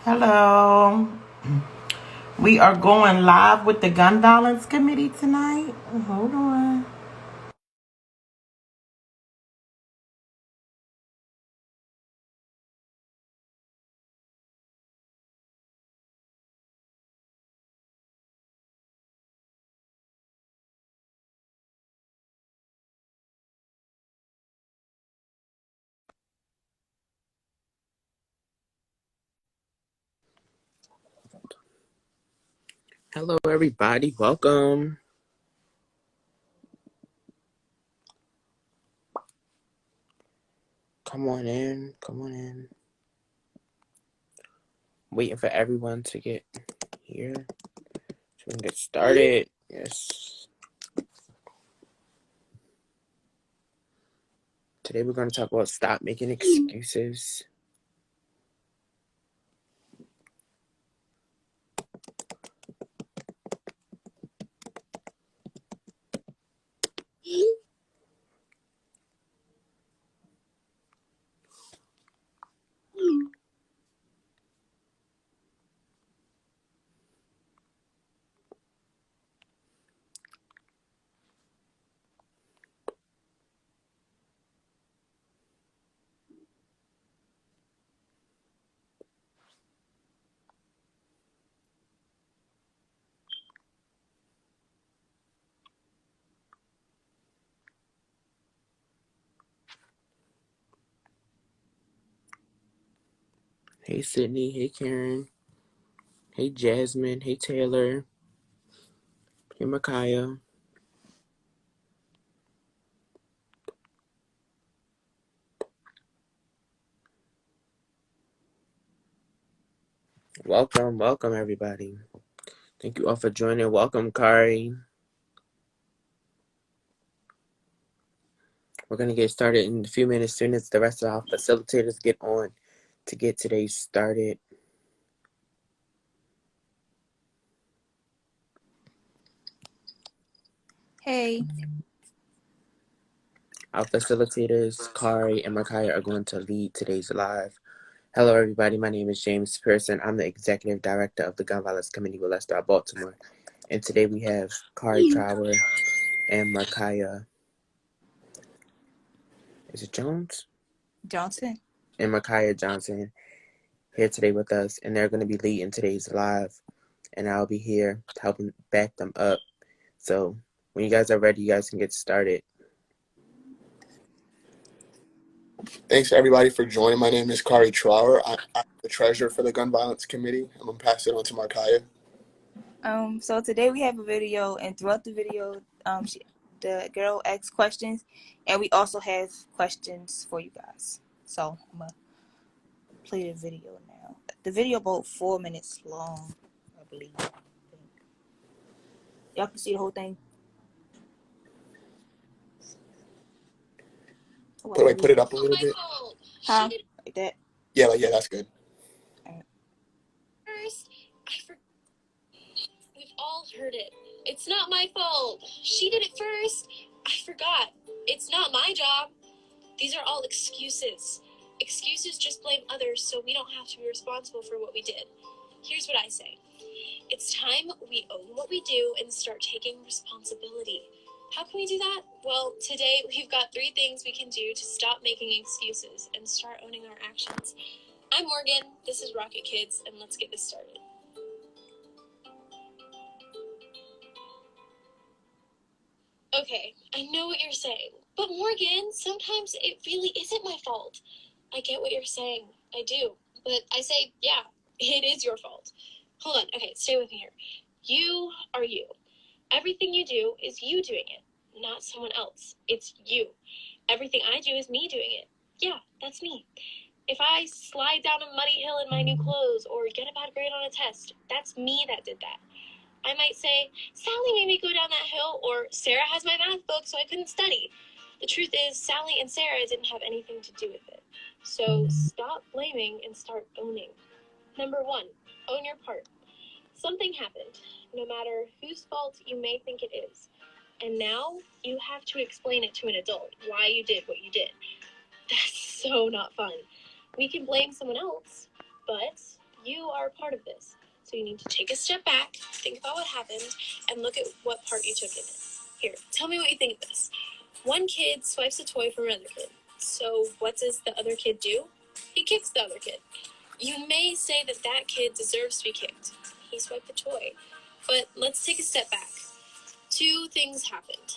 Hello. We are going live with the Gun Violence Committee tonight. Hold on. Hello, everybody. Welcome. Come on in. Come on in. Waiting for everyone to get here so we can get started. Yes. Today we're going to talk about stop making excuses. Hey, Sydney. Hey, Karen. Hey, Jasmine. Hey, Taylor. Hey, Micaiah. Welcome. Welcome, everybody. Thank you all for joining. Welcome, Kari. We're going to get started in a few minutes. As soon as the rest of our facilitators get on to get today started. Hey. Our facilitators, Kari and Micaiah, are going to lead today's live. Hello, everybody. My name is James Pearson. I'm the Executive Director of the Gun Violence Committee with Leicester, Baltimore. And today we have Kari Trower and Micaiah. Is it Jones? Johnson. And Micaiah Johnson here today with us. And they're going to be leading today's live. And I'll be here helping back them up. So when you guys are ready, you guys can get started. Thanks everybody for joining. My name is Kari Trower. I'm the treasurer for the Gun Violence Committee. I'm gonna pass it on to Micaiah. So today we have a video, and throughout the video, the girl asks questions, and we also have questions for you guys. So I'm gonna play the video now. The video about 4 minutes long, I believe. Y'all can see the whole thing. Put it up a little bit. Huh? Like that. Yeah, that's good. First, we've all heard it. It's not my fault. She did it first. I forgot. It's not my job. These are all excuses. Excuses just blame others so we don't have to be responsible for what we did. Here's what I say. It's time we own what we do and start taking responsibility. How can we do that? Well, today we've got 3 things we can do to stop making excuses and start owning our actions. I'm Morgan, this is Rocket Kids, and let's get this started. Okay, I know what you're saying. But Morgan, sometimes it really isn't my fault. I get what you're saying. I do. But I say, yeah, it is your fault. Hold on. Okay, stay with me here. You are you. Everything you do is you doing it, not someone else. It's you. Everything I do is me doing it. Yeah, that's me. If I slide down a muddy hill in my new clothes or get a bad grade on a test, that's me that did that. I might say, Sally made me go down that hill, or Sarah has my math book so I couldn't study. The truth is, Sally and Sarah didn't have anything to do with it. So stop blaming and start owning. Number 1, own your part. Something happened, no matter whose fault you may think it is. And now you have to explain it to an adult why you did what you did. That's so not fun. We can blame someone else, but You are a part of this. So you need to take a step back, think about what happened, and look at what part you took in it. Here, tell me what you think of this. One kid swipes a toy from another kid. So what does the other kid do? He kicks the other kid. You may say that that kid deserves to be kicked. He swiped the toy. But let's take a step back. Two things happened.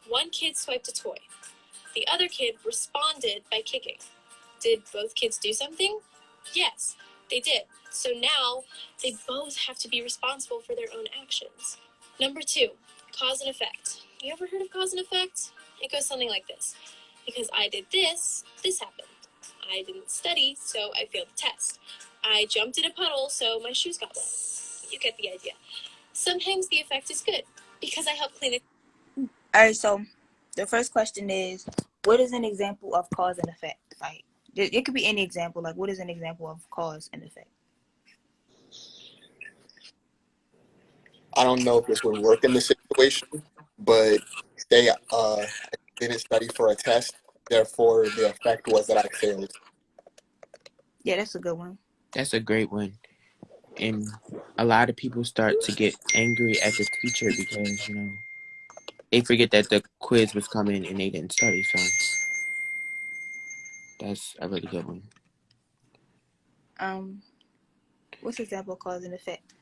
One kid swiped a toy. The other kid responded by kicking. Did both kids do something? Yes, they did. So now they both have to be responsible for their own actions. Number 2, cause and effect. You ever heard of cause and effect? It goes something like this. Because I did this, this happened. I didn't study, so I failed the test. I jumped in a puddle, so my shoes got wet. You get the idea. Sometimes the effect is good, because I helped clean it. All right, so the first question is, what is an example of cause and effect? Like, it could be any example. Like, what is an example of cause and effect? I don't know if this would work in this situation, but say I didn't study for a test, therefore the effect was that I failed. Yeah, that's a good one. That's a great one. And a lot of people start to get angry at the teacher because, they forget that the quiz was coming and they didn't study. So that's a really good one. What's example of cause and effect?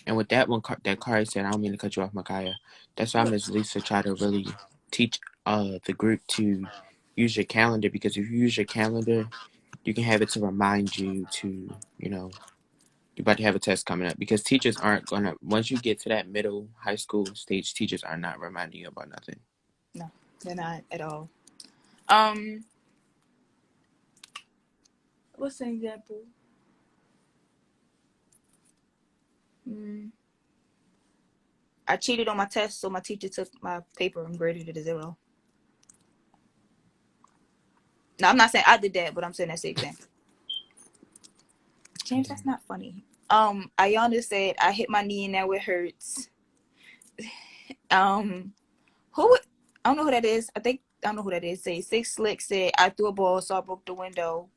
And with that one, that Kari said, I don't mean to cut you off, Micaiah. That's why Ms. Lisa tried to really teach the group to use your calendar, because if you use your calendar, you can have it to remind you to, you're about to have a test coming up, because teachers aren't going to, once you get to that middle high school stage, teachers are not reminding you about nothing. No, they're not at all. What's an example? I cheated on my test, so my teacher took my paper and graded it a 0. Now, I'm not saying I did that, but I'm saying that's the example. James, that's not funny. Ayana said, I hit my knee and now it hurts. Who? I don't know who that is. I don't know who that is. Say Six Slick said, I threw a ball, so I broke the window.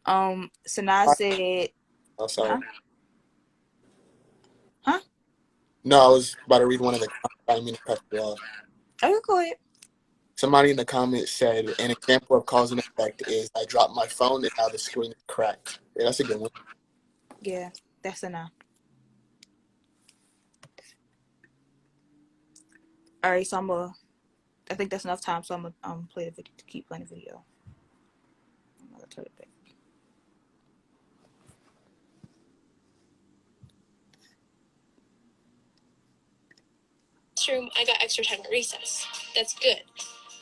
Sanaa said, Oh, sorry. Huh? No, I was about to read one of the comments. I didn't mean to cut you off. Oh, go ahead. Somebody in the comments said, an example of cause and effect is I dropped my phone and now the screen is cracked. Yeah, that's a good one. Yeah, that's Sanaa. All right, so I think that's enough time, so I'm gonna play the video, to keep playing the video. I'm gonna turn it back. Room, I got extra time at recess. That's good.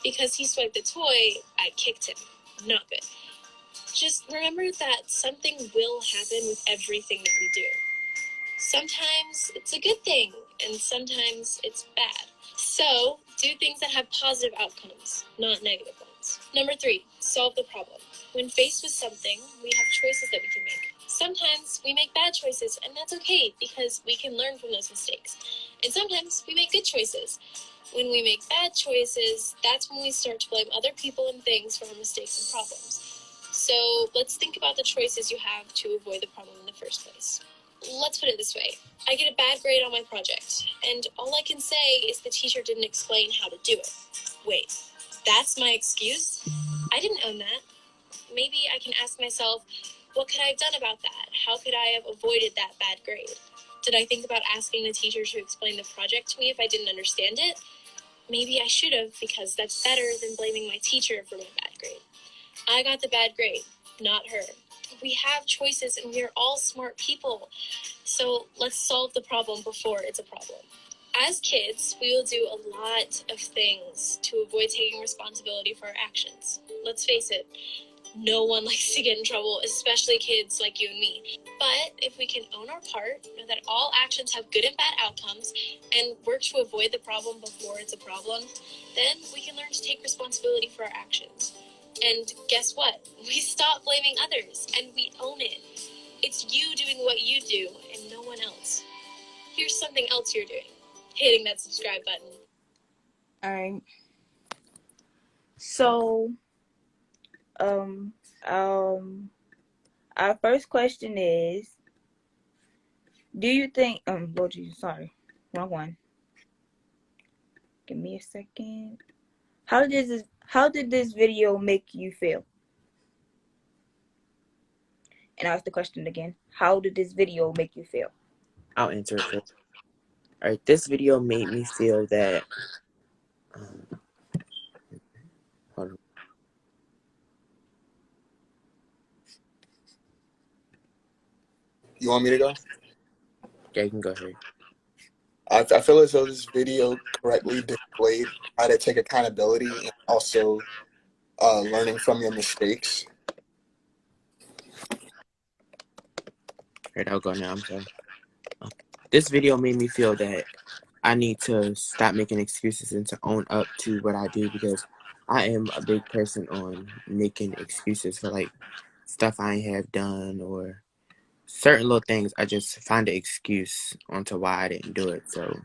Because he swiped the toy, I kicked him. Not good. Just remember that something will happen with everything that we do. Sometimes it's a good thing, and sometimes it's bad. So, do things that have positive outcomes, not negative ones. Number 3, solve the problem. When faced with something, we have choices that we can make. Sometimes we make bad choices, and that's okay, because we can learn from those mistakes. And sometimes we make good choices. When we make bad choices, that's when we start to blame other people and things for our mistakes and problems. So let's think about the choices you have to avoid the problem in the first place. Let's put it this way. I get a bad grade on my project, and all I can say is the teacher didn't explain how to do it. Wait, that's my excuse? I didn't own that. Maybe I can ask myself, what could I have done about that? How could I have avoided that bad grade? Did I think about asking the teacher to explain the project to me if I didn't understand it? Maybe I should have, because that's better than blaming my teacher for my bad grade. I got the bad grade, not her. We have choices and we are all smart people. So let's solve the problem before it's a problem. As kids, we will do a lot of things to avoid taking responsibility for our actions. Let's face it, no one likes to get in trouble, especially kids like you and me. But if we can own our part, know that all actions have good and bad outcomes, and work to avoid the problem before it's a problem, then we can learn to take responsibility for our actions. And guess what? We stop blaming others, and we own it. It's you doing what you do, and no one else. Here's something else you're doing. Hitting that subscribe button. All right. So Um, um, our first question is, do you think, Lord Jesus, sorry, wrong one. Give me a second. How did this video make you feel? And I'll ask the question again. How did this video make you feel? I'll answer it first. All right, this video made me feel that. Hold on. You want me to go? Yeah, you can go ahead. I feel as though this video correctly displayed how to take accountability and also learning from your mistakes. All right, I'll go now. I'm sorry. This video made me feel that I need to stop making excuses and to own up to what I do, because I am a big person on making excuses for like stuff I ain't have done or certain little things. I just find an excuse onto why I didn't do it. So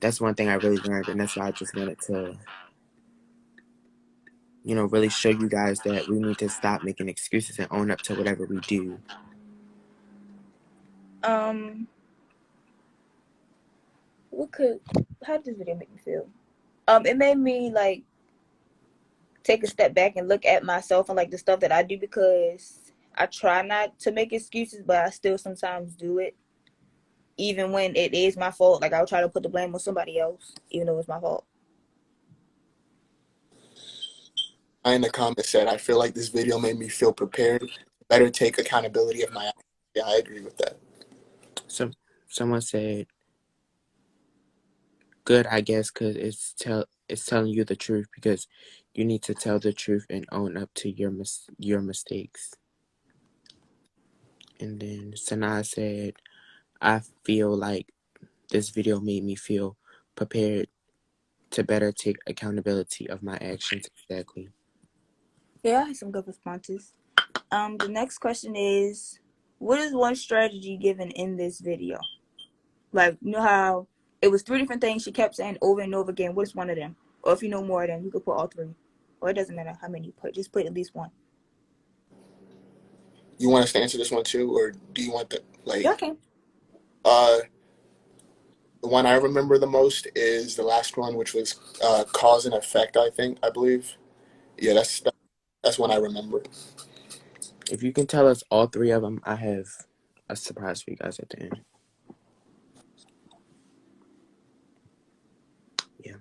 that's one thing I really learned, and that's why I just wanted to, really show you guys that we need to stop making excuses and own up to whatever we do. How did this video make me feel? It made me like take a step back and look at myself and like the stuff that I do, because I try not to make excuses, but I still sometimes do it, even when it is my fault. Like I'll try to put the blame on somebody else, even though it's my fault. I in the comments said, I feel like this video made me feel prepared to better take accountability of my actions. Yeah, I agree with that. Someone said, good, I guess, because it's telling you the truth, because you need to tell the truth and own up to your mistakes. And then Sanaa said, I feel like this video made me feel prepared to better take accountability of my actions. Exactly. Yeah, I had some good responses. The next question is, what is one strategy given in this video? Like, you know how it was 3 different things she kept saying over and over again. What is one of them? Or if you know more of them, you could put all 3. Or it doesn't matter how many you put. Just put at least one. You want us to answer this one too, or do you want the Yeah, okay. The one I remember the most is the last one, which was cause and effect. I believe. Yeah, that's one I remember. If you can tell us all 3 of them, I have a surprise for you guys at the end. Yeah.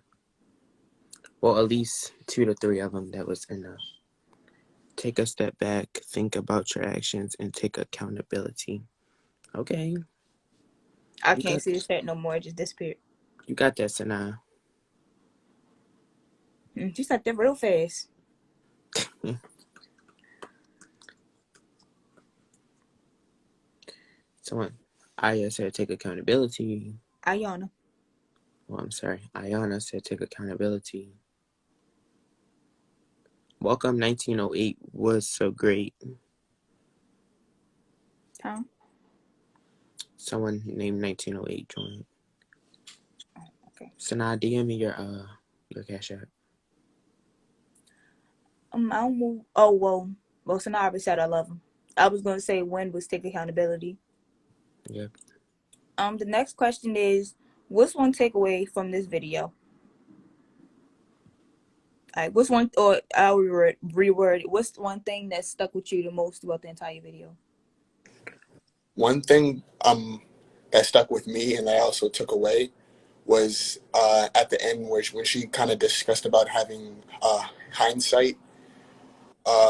Well, at least 2 to 3 of them, that was enough. Take a step back, think about your actions, and take accountability. Okay. I can't see the chat no more. It just disappeared. You got that, Sanaa. She said that real fast. Someone, Aya said take accountability. Ayana. Well, I'm sorry. Ayana said take accountability. Welcome 1908 was so great. Huh? Someone named 1908 joined. Okay. Sanaa, DM me your Cash App. I don't move. Oh, well, Sanaa already said I love him. I was going to say when was take accountability. Yep. The next question is, what's one takeaway from this video? Like, what's one, or I'll reword it. What's one thing that stuck with you the most about the entire video? One thing that stuck with me and that I also took away was at the end when she kind of discussed about having hindsight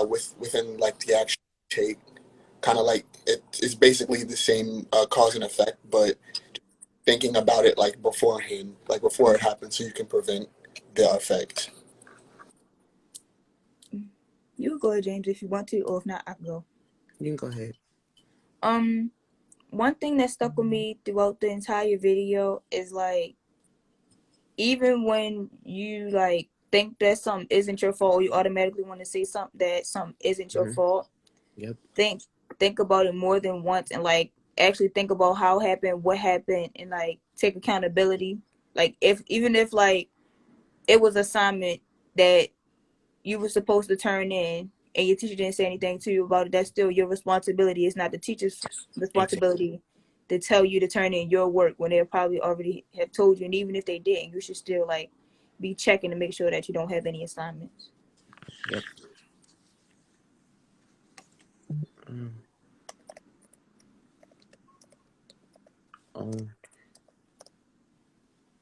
within like the action take, kind of like it's basically the same cause and effect, but thinking about it like beforehand, like before it happens, so you can prevent the effect. You can go ahead, James, if you want to, or if not, I can go. You can go ahead. One thing that stuck with me throughout the entire video is like, even when you like think that something isn't your fault, you automatically want to say something that something isn't your fault. Yep. Think about it more than once, and like actually think about how it happened, what happened, and like take accountability. Like even if like it was assignment that you were supposed to turn in, and your teacher didn't say anything to you about it, that's still your responsibility. It's not the teacher's responsibility to tell you to turn in your work when they probably already have told you. And even if they didn't, you should still like be checking to make sure that you don't have any assignments. Yep.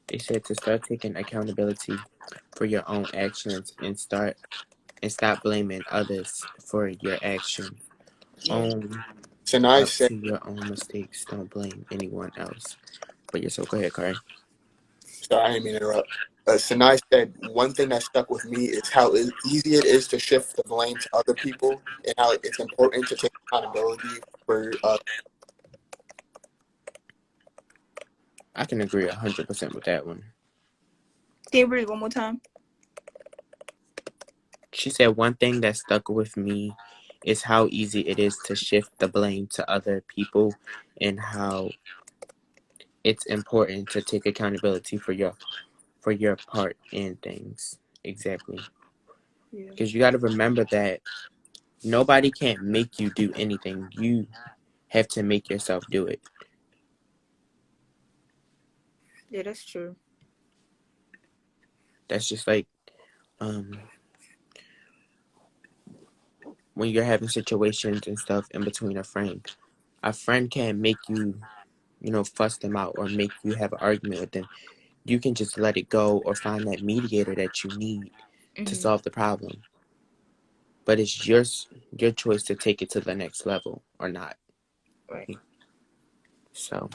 They said to start taking accountability for your own actions and stop blaming others for your action. Own Sinai up said, to your own mistakes. Don't blame anyone else. But yes, so go ahead, Kari. sorry, I didn't mean to interrupt. Sinai said, one thing that stuck with me is how easy it is to shift the blame to other people and how it's important to take accountability for I can agree 100% with that one. Can you read it one more time? She said one thing that stuck with me is how easy it is to shift the blame to other people and how it's important to take accountability for your part in things. Exactly. Yeah. Because you got to remember that nobody can't make you do anything. You have to make yourself do it. Yeah, that's true. That's just like when you're having situations and stuff in between a friend. A friend can't make you, fuss them out or make you have an argument with them. You can just let it go or find that mediator that you need to solve the problem. But it's your choice to take it to the next level or not. Right. So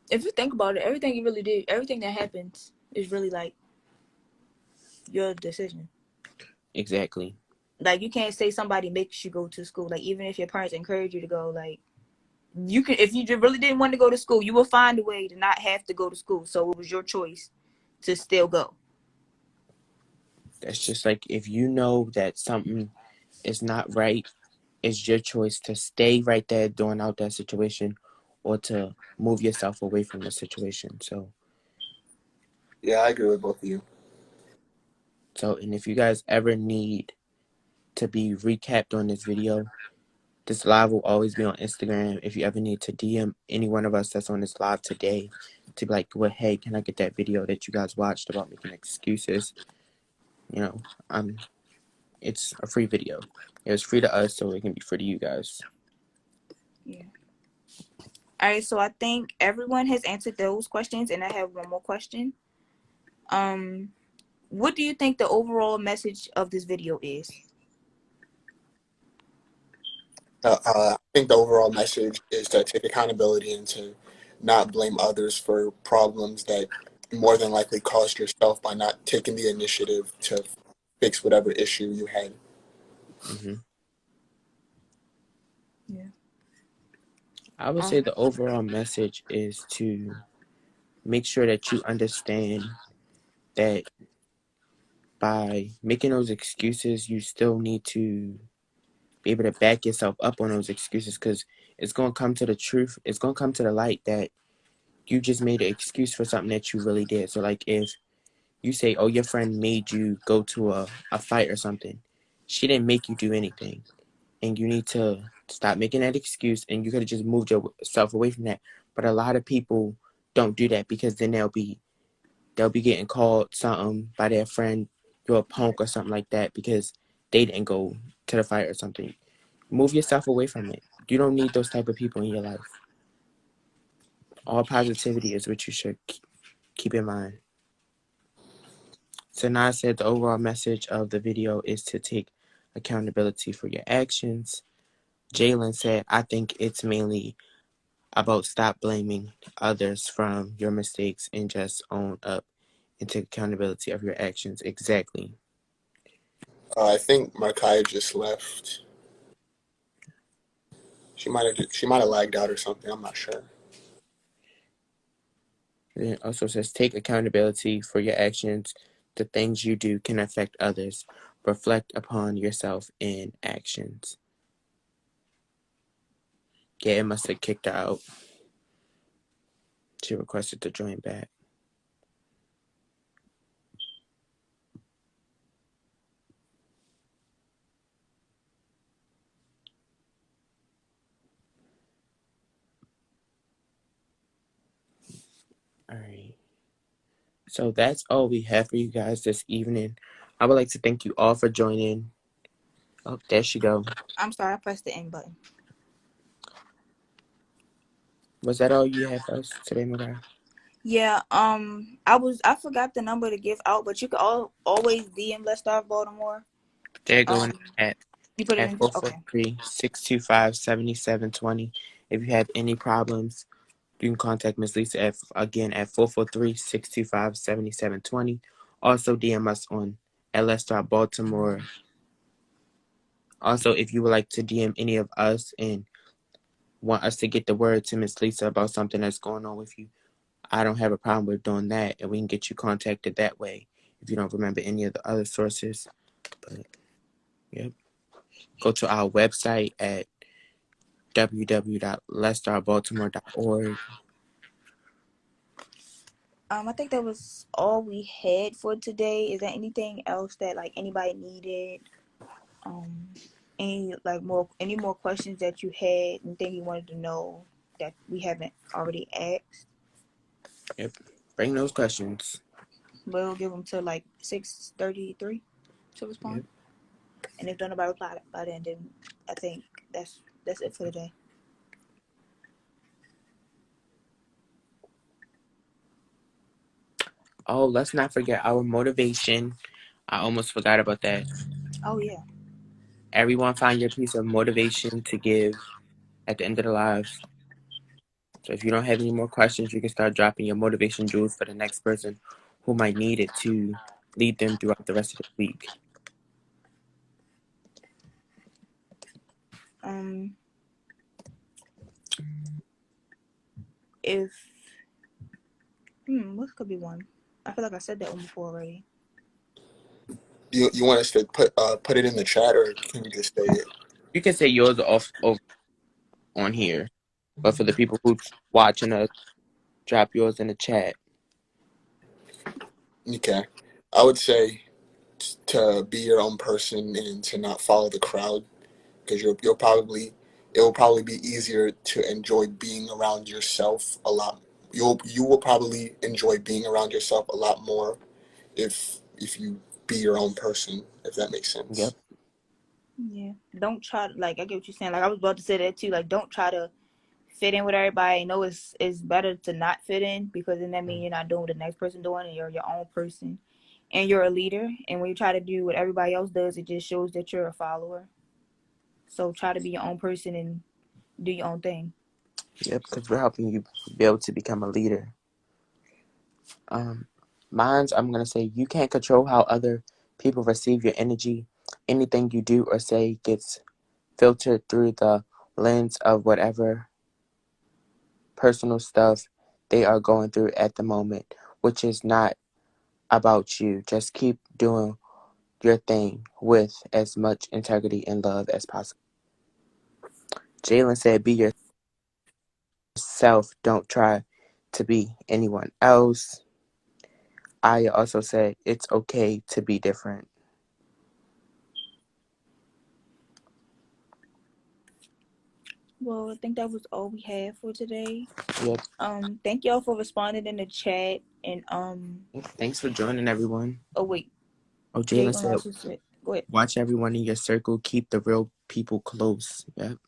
If you think about it, everything you really did, everything that happens is really like your decision. exactly. Like you can't say somebody makes you go to school. Like even if your parents encourage you to go, like you can, if you really didn't want to go to school, you will find a way to not have to go to school. So it was your choice to still go. That's just like if you know that something is not right, it's your choice to stay right there doing out that situation or to move yourself away from the situation. So yeah, I agree with both of you. and if you guys ever need to be recapped on this video, this live will always be on Instagram. If you ever need to DM any one of us that's on this live today to be like, well, hey, can I get that video that you guys watched about making excuses? It's a free video. It was free to us, so it can be free to you guys. Yeah. All right. So I think everyone has answered those questions, and I have one more question. What do you think the overall message of this video is? I think the overall message is to take accountability and to not blame others for problems that more than likely caused yourself by not taking the initiative to fix whatever issue you had. Mm-hmm. Yeah. I would say the overall message is to make sure that you understand that by making those excuses, you still need to be able to back yourself up on those excuses because it's going to come to the truth. It's going to come to the light that you just made an excuse for something that you really did. So, like, if you say, oh, your friend made you go to a fight or something, she didn't make you do anything. And you need to stop making that excuse and you could have just moved yourself away from that. But a lot of people don't do that because then they'll be getting called something by their friend, you're a punk or something like that because they didn't go to the fight or something. Move yourself away from it. You don't need those type of people in your life. All positivity is what you should keep in mind. Sanaa said the overall message of the video is to take accountability for your actions. Jalen said, I think it's mainly about stop blaming others from your mistakes and just own up and take accountability of your actions. Exactly. I think Markaya just left. She might have lagged out or something. I'm not sure. And it also says take accountability for your actions. The things you do can affect others. Reflect upon yourself in actions. Yeah, it must have kicked her out. She requested to join back. All right. So that's all we have for you guys this evening. I would like to thank you all for joining. Oh, there she go. I'm sorry, I pressed the end button. Was that all you had for us today, Mariah? Yeah, I forgot the number to give out, but you can always DM Let's Start Baltimore. They're going at You put it at in. Okay. 443-625-7720. If you have any problems, you can contact Miss Lisa at 443-625-7720. Also DM us on ls.baltimore. Also, if you would like to DM any of us and want us to get the word to Miss Lisa about something that's going on with you, I don't have a problem with doing that, and we can get you contacted that way if you don't remember any of the other sources. But, yep. Go to our website at www.letstarbaltimore.org. I think that was all we had for today. Is there anything else that like anybody needed? Any more questions that you had? Anything you wanted to know that we haven't already asked? Yep. Bring those questions. We'll give them to like 6:33 to respond. Yep. And if nobody reply by then I think that's it for today. Oh, let's not forget our motivation. I almost forgot about that. Oh yeah. Everyone find your piece of motivation to give at the end of the live. So if you don't have any more questions, you can start dropping your motivation jewels for the next person who might need it to lead them throughout the rest of the week. If what could be one? I feel like I said that one before already. You want us to put it in the chat, or can you just say it? You can say yours off over on here, but for the people who watching us, drop yours in the chat. Okay, I would say to be your own person and to not follow the crowd, because it will probably be easier to enjoy being around yourself a lot. You will probably enjoy being around yourself a lot more if you be your own person, if that makes sense. Yep. Yeah. Don't try to, like, I get what you're saying. Like I was about to say that too. Like don't try to fit in with everybody. I know it's better to not fit in, because then that means you're not doing what the next person doing, and you're your own person and you're a leader. And when you try to do what everybody else does, it just shows that you're a follower. So try to be your own person and do your own thing. Yep, because we're helping you be able to become a leader. Mine's, I'm going to say, you can't control how other people receive your energy. Anything you do or say gets filtered through the lens of whatever personal stuff they are going through at the moment, which is not about you. Just keep doing your thing with as much integrity and love as possible. Jalen said, be yourself. Don't try to be anyone else. Aya also said, it's okay to be different. Well, I think that was all we had for today. Yep. Thank y'all for responding in the chat. And Thanks for joining, everyone. oh wait, Oh, Jalen Jalen said, also said, go ahead. watch everyone in your circle. Keep the real people close. Yep.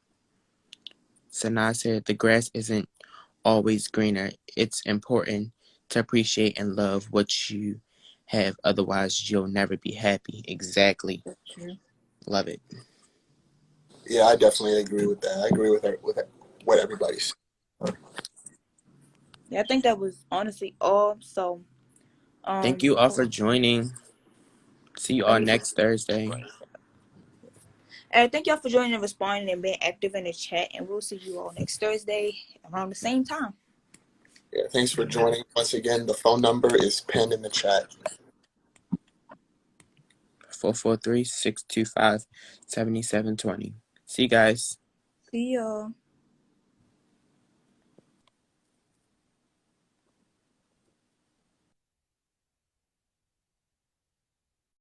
Sanaa said, the grass isn't always greener. It's important to appreciate and love what you have. Otherwise, you'll never be happy. Exactly. That's true. Love it. Yeah, I definitely agree with that. I agree with what everybody's. Yeah, I think that was honestly all. So Thank you all for joining. See you all next Thursday. And thank y'all for joining and responding and being active in the chat. And we'll see you all next Thursday around the same time. Yeah, thanks for joining. Once again, the phone number is pinned in the chat. 443-625-7720. See you guys. See y'all.